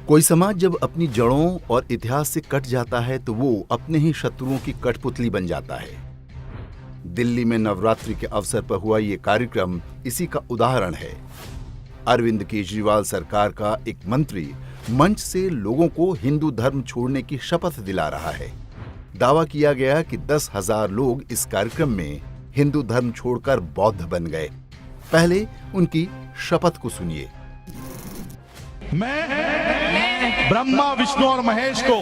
कोई समाज जब अपनी जड़ों और इतिहास से कट जाता है तो वो अपने ही शत्रुओं की कठपुतली बन जाता है। दिल्ली में नवरात्रि के अवसर पर हुआ ये कार्यक्रम इसी का उदाहरण है। अरविंद केजरीवाल सरकार का एक मंत्री मंच से लोगों को हिंदू धर्म छोड़ने की शपथ दिला रहा है। दावा किया गया कि 10,000 लोग इस कार्यक्रम में हिंदू धर्म छोड़कर बौद्ध बन गए। पहले उनकी शपथ को सुनिए। मैं ब्रह्मा विष्णु और महेश को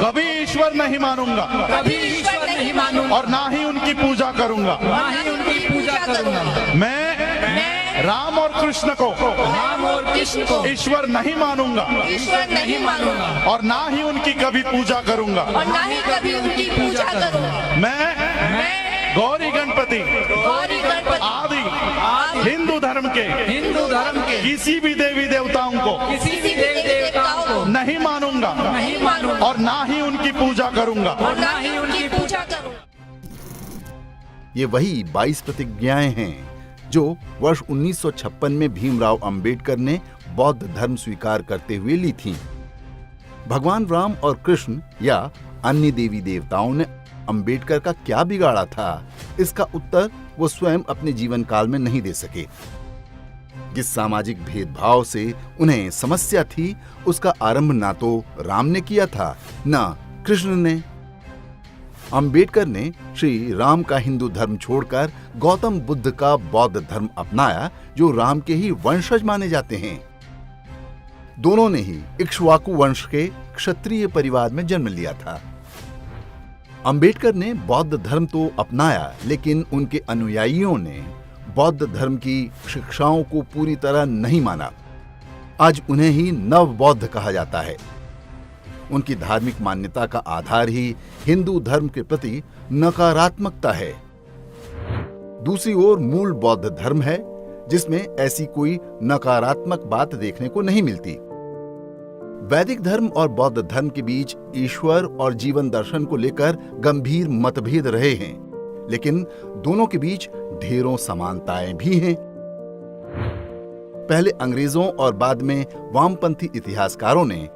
कभी ईश्वर नहीं मानूंगा, और ना ही उनकी पूजा करूंगा। मैं राम और कृष्ण को ईश्वर नहीं मानूंगा, और ना ही उनकी कभी पूजा करूंगा। मैं गौरी गणपति आदि हिंदू धर्म के किसी भी देवी देवताओं को नहीं मानूंगा, और ना ही उनकी पूजा करूंगा। ये वही 22 प्रतिज्ञाएं हैं जो वर्ष 1956 में भीमराव अंबेडकर ने बौद्ध धर्म स्वीकार करते हुए ली थीं। भगवान राम और कृष्ण या अन्य देवी देवताओं ने अंबेडकर का क्या बिगाड़ा था, इसका उत्तर वो स्वयं अपने जीवन काल में नहीं दे सके। जिस सामाजिक भेदभाव से उन्हें समस्या थी, उसका आरंभ ना तो राम ने किया था, ना कृष्ण ने। अंबेडकर ने श्री राम का हिंदू धर्म छोड़कर गौतम बुद्ध का बौद्ध धर्म अपनाया, जो राम के ही वंशज माने जाते हैं। दोनों ने ही इक्ष्वाकु वंश के क्षत्रिय परिवार में जन्म लिया था। अंबेडकर ने बौद्ध धर्म तो अपनाया, लेकिन उनके अनुयायियों ने बौद्ध धर्म की शिक्षाओं को पूरी तरह नहीं माना। आज उन्हें ही नव बौद्ध कहा जाता है। उनकी धार्मिक मान्यता का आधार ही हिंदू धर्म के प्रति नकारात्मकता है। दूसरी ओर मूल बौद्ध धर्म है, जिसमें ऐसी कोई नकारात्मक बात देखने को नहीं मिलती। वैदिक धर्म और बौद्ध धर्म के बीच ईश्वर और जीवन दर्शन को लेकर गंभीर मतभेद रहे हैं, लेकिन दोनों के बीच ढेरों समानताएं भी हैं। पहले अंग्रेजों और बाद में वामपंथी इतिहासकारों ने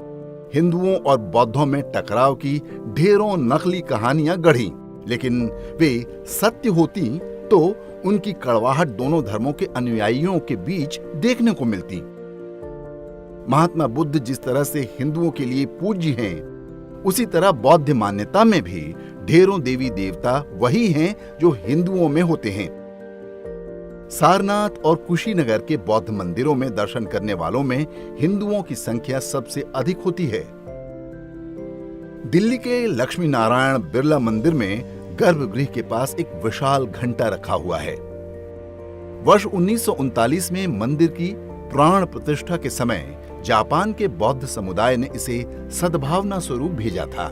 हिंदुओं और बौद्धों में टकराव की ढेरों नकली कहानियां गढ़ी, लेकिन वे सत्य होती तो उनकी कड़वाहट दोनों धर्मों के अनुयायियों के बीच देखने को मिलती। महात्मा बुद्ध जिस तरह से हिंदुओं के लिए पूज्य हैं, उसी तरह बौद्ध मान्यता में भी ढेरों देवी देवता वही हैं जो हिंदुओं में होते हैं। सारनाथ और कुशीनगर के बौद्ध मंदिरों में दर्शन करने वालों में हिंदुओं की संख्या सबसे अधिक होती है। दिल्ली के लक्ष्मी नारायण बिरला मंदिर में गर्भगृह के पास एक विशाल घंटा रखा हुआ है। वर्ष 1939 में मंदिर की प्राण प्रतिष्ठा के समय जापान के बौद्ध समुदाय ने इसे सद्भावना स्वरूप भेजा था।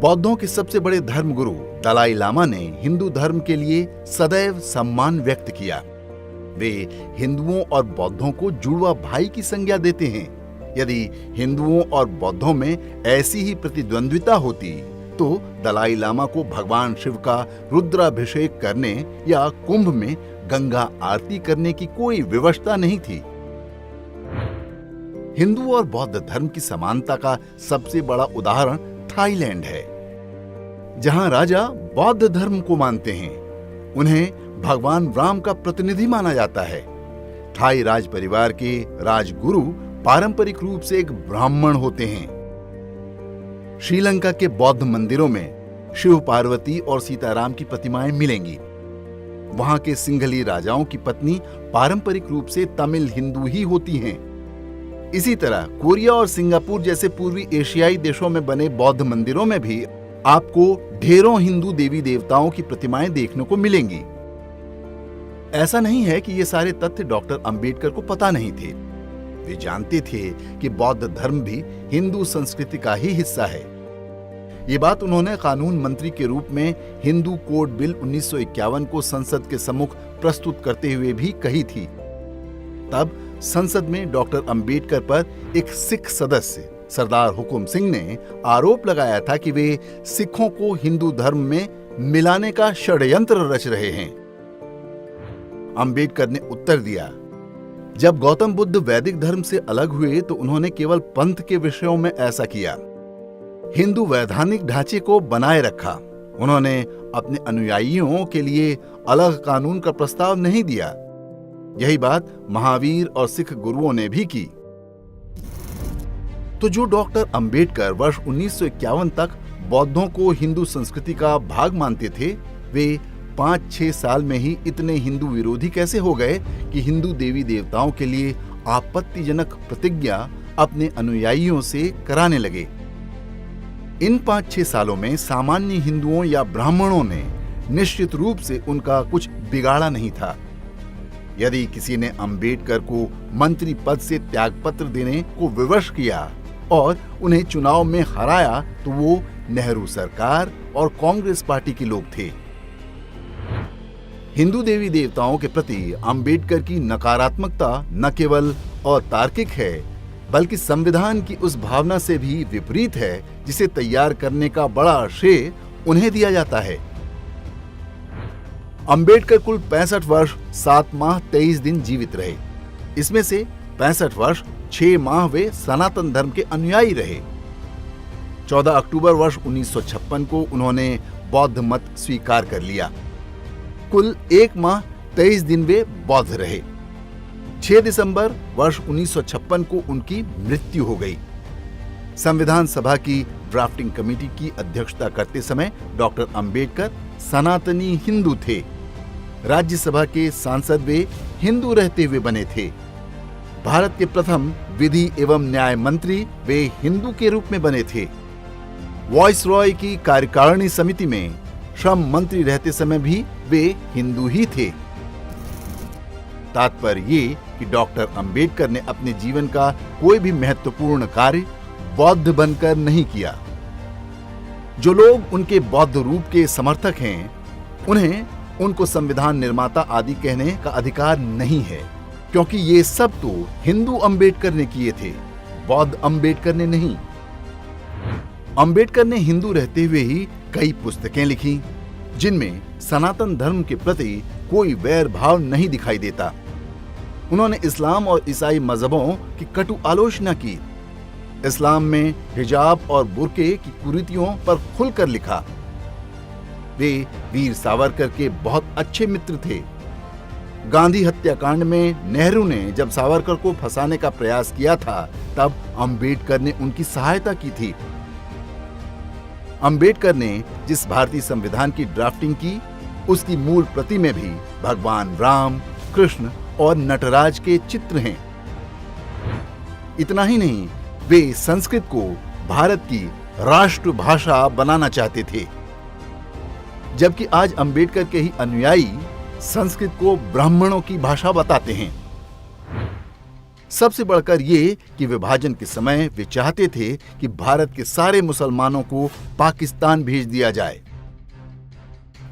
बौद्धों के सबसे बड़े धर्मगुरु दलाई लामा ने हिंदू धर्म के लिए सदैव सम्मान व्यक्त किया। वे हिंदुओं और बौद्धों को जुड़वा भाई की संज्ञा देते हैं। यदि हिंदुओं और बौद्धों में ऐसी ही प्रतिद्वंद्विता होती तो दलाई लामा को भगवान शिव का रुद्राभिषेक करने या कुंभ में गंगा आरती करने की कोई विवशता नहीं थी। हिंदू और बौद्ध धर्म की समानता का सबसे बड़ा उदाहरण थाईलैंड है, जहां राजा बौद्ध धर्म को मानते हैं। उन्हें भगवान राम का प्रतिनिधि माना जाता है। थाई राज परिवार के राजगुरु पारंपरिक रूप से एक ब्राह्मण होते हैं। श्रीलंका के बौद्ध मंदिरों में शिव पार्वती और सीताराम की प्रतिमाएं मिलेंगी। वहां के सिंघली राजाओं की पत्नी पारंपरिक रूप से तमिल हिंदू ही होती हैं। इसी तरह कोरिया और सिंगापुर जैसे पूर्वी एशियाई देशों में बने बौद्ध मंदिरों में भी आपको ढेरों हिंदू देवी देवताओं की प्रतिमाएं देखने को मिलेंगी। ऐसा नहीं है कि ये सारे तथ्य डॉक्टर अंबेडकर को पता नहीं थे। वे जानते थे कि बौद्ध धर्म भी हिंदू संस्कृति का ही हिस्सा है। ये बात उन्होंने कानून मंत्री के रूप में हिंदू कोड बिल 1951 को संसद के सम्मुख प्रस्तुत करते हुए भी कही थी। तब संसद में डॉक्टर अंबेडकर पर एक सिख सदस्य सरदार हुकुम सिंह ने आरोप लगाया था कि वे सिखों को हिंदू धर्म में मिलाने का षड्यंत्र रच रहे हैं। अंबेडकर ने उत्तर दिया, जब गौतम बुद्ध वैदिक धर्म से अलग हुए तो उन्होंने केवल पंथ के विषयों में ऐसा किया। हिंदू वैधानिक ढांचे को बनाए रखा। उन्होंने अपने अनुयायियों के लिए अलग कानून का प्रस्ताव नहीं दिया। यही बात महावीर और सिख गुरुओं ने भी की। तो जो डॉक्टर अंबेडकर वर्ष 1951 तक बौद्धों को हिंदू संस्कृति का भाग मानते थे, वे 5-6 साल में ही इतने हिंदू विरोधी कैसे हो गए कि हिंदू देवी देवताओं के लिए आपत्तिजनक प्रतिज्ञा अपने अनुयायियों से कराने लगे। इन 5-6 सालों में सामान्य हिंदुओं या ब्राह्मणों ने निश्चित रूप से उनका कुछ बिगाड़ा नहीं था। यदि किसी ने अंबेडकर को मंत्री पद से त्यागपत्र देने को विवश किया और उन्हें चुनाव में हराया तो वो नेहरू सरकार और कांग्रेस पार्टी के लोग थे। हिंदू देवी देवताओं के प्रति अंबेडकर की नकारात्मकता न केवल अतार्किक है बल्कि संविधान की उस भावना से भी विपरीत है जिसे तैयार करने का बड़ा श्रेय उन्हें दिया जाता है। अंबेडकर कुल 65 वर्ष 7 माह 23 दिन जीवित रहे। इसमें से 65 वर्ष 6 माह वे सनातन धर्म के अनुयायी रहे। 14 अक्टूबर वर्ष 1956 को उन्होंने बौद्ध मत स्वीकार कर लिया। कुल 1 माह 23 दिन वे बौद्ध रहे। 6 दिसंबर वर्ष 1956 को उनकी मृत्यु हो गई। संविधान सभा की ड्राफ्टिंग कमेटी की अध्यक्षता करते समय डॉक्टर अंबेडकर सनातनी हिंदू थे। राज्यसभा के सांसद वे हिंदू रहते हुए बने थे। भारत के प्रथम विधि एवं न्याय मंत्री वे हिंदू के रूप में बने थे। वॉइसरॉय की कार्यकारिणी समिति में श्रम मंत्री रहते समय भी वे हिंदू ही थे। तात्पर्य ये कि डॉक्टर अंबेडकर ने अपने जीवन का कोई भी महत्वपूर्ण कार्य बौद्ध बनकर नहीं किया। जो लोग उनके बौद्ध रूप के समर्थक हैं, उन्हें उनको संविधान निर्माता आदि कहने का अधिकार नहीं है, क्योंकि ये सब तो हिंदू अंबेडकर ने किए थे, बौद्ध अंबेडकर ने नहीं। अंबेडकर ने हिंदू रहते हुए ही कई पुस्तकें लिखी जिनमें सनातन धर्म के प्रति कोई वैर भाव नहीं दिखाई देता। उन्होंने इस्लाम और ईसाई मजहबों की कटु आलोचना की। इस्लाम में हिजाब और बुर्के की कुरीतियों पर खुलकर लिखा। वे वीर सावरकर के बहुत अच्छे मित्र थे। गांधी हत्याकांड में नेहरू ने जब सावरकर को फंसाने का प्रयास किया था, तब अंबेडकर ने उनकी सहायता की थी। अंबेडकर ने जिस भारतीय संविधान की ड्राफ्टिंग की, उसकी मूल प्रति में भी भगवान राम, कृष्ण और नटराज के चित्र हैं। इतना ही नहीं, वे संस्कृत को भारत की राष्ट्रभाषा बनाना चाहते थे, जबकि आज अंबेडकर के ही अनुयायी संस्कृत को ब्राह्मणों की भाषा बताते हैं। सबसे बढ़कर ये कि विभाजन के समय वे चाहते थे कि भारत के सारे मुसलमानों को पाकिस्तान भेज दिया जाए।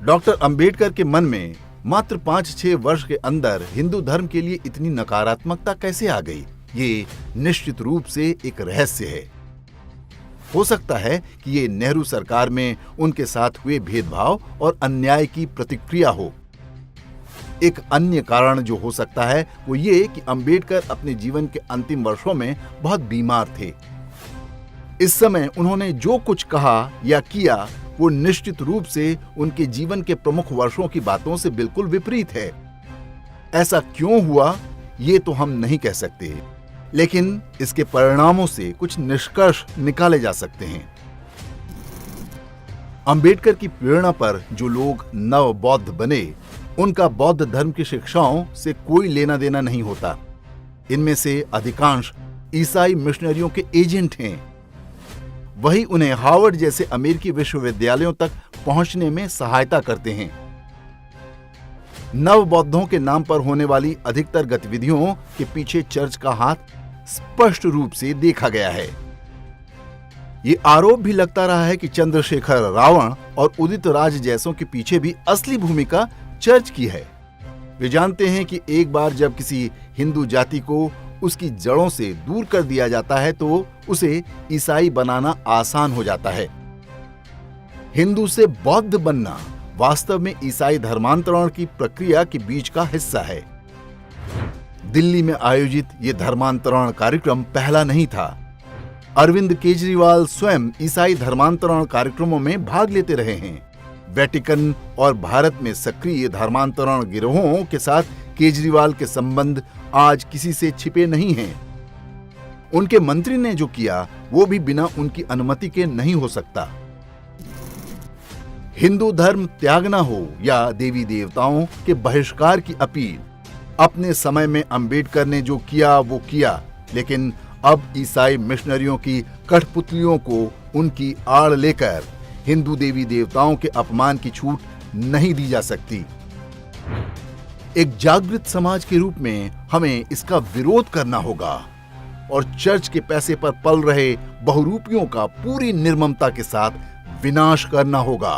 डॉक्टर अंबेडकर के मन में मात्र 5-6 वर्ष के अंदर हिंदू धर्म के लिए इतनी नकारात्मकता कैसे आ गई, ये निश्चित रूप से एक रहस्य है। हो सकता है कि ये नेहरू सरकार में उनके साथ हुए भेदभाव और अन्याय की प्रतिक्रिया हो। एक अन्य कारण जो हो सकता है वो ये कि अंबेडकर अपने जीवन के अंतिम वर्षों में बहुत बीमार थे। इस समय उन्होंने जो कुछ कहा या किया वो निश्चित रूप से उनके जीवन के प्रमुख वर्षों की बातों से बिल्कुल विपरीत है। ऐसा क्यों हुआ ये तो हम नहीं कह सकते, लेकिन इसके परिणामों से कुछ निष्कर्ष निकाले जा सकते हैं। अंबेडकर की प्रेरणा पर जो लोग नव बौद्ध बने, उनका बौद्ध धर्म की शिक्षाओं से कोई लेना देना नहीं होता। इनमें से अधिकांश ईसाई मिशनरियों के एजेंट हैं। वही उन्हें हार्वर्ड जैसे अमेरिकी विश्वविद्यालयों तक पहुंचने में सहायता करते हैं। नव बौद्धों के नाम पर होने वाली अधिकतर गतिविधियों के पीछे चर्च का हाथ स्पष्ट रूप से देखा गया है। ये आरोप भी लगता रहा है कि चंद्रशेखर रावण और उदित राज जैसों के पीछे भी असली भूमिका चर्च की है। वे जानते हैं कि एक बार जब किसी हिंदू जाति को उसकी जड़ों से दूर कर दिया जाता है तो उसे ईसाई बनाना आसान हो जाता है। हिंदू से बौद्ध बनना वास्तव में ईसाई धर्मांतरण की प्रक्रिया के बीच का हिस्सा है। दिल्ली में आयोजित ये धर्मांतरण कार्यक्रम पहला नहीं था। अरविंद केजरीवाल स्वयं ईसाई धर्मांतरण कार्यक्रमों में भाग लेते रहे हैं। वेटिकन और भारत में सक्रिय धर्मांतरण गिरोहों के साथ केजरीवाल के संबंध आज किसी से छिपे नहीं हैं। उनके मंत्री ने जो किया वो भी बिना उनकी अनुमति के नहीं हो सकता। हिंदू धर्म त्यागना हो या देवी देवताओं के बहिष्कार की अपील, अपने समय में अंबेडकर ने जो किया वो किया, लेकिन अब ईसाई मिशनरियों की कठपुतलियों को उनकी आड़ लेकर हिंदू देवी देवताओं के अपमान की छूट नहीं दी जा सकती। एक जागृत समाज के रूप में हमें इसका विरोध करना होगा और चर्च के पैसे पर पल रहे बहुरूपियों का पूरी निर्ममता के साथ विनाश करना होगा।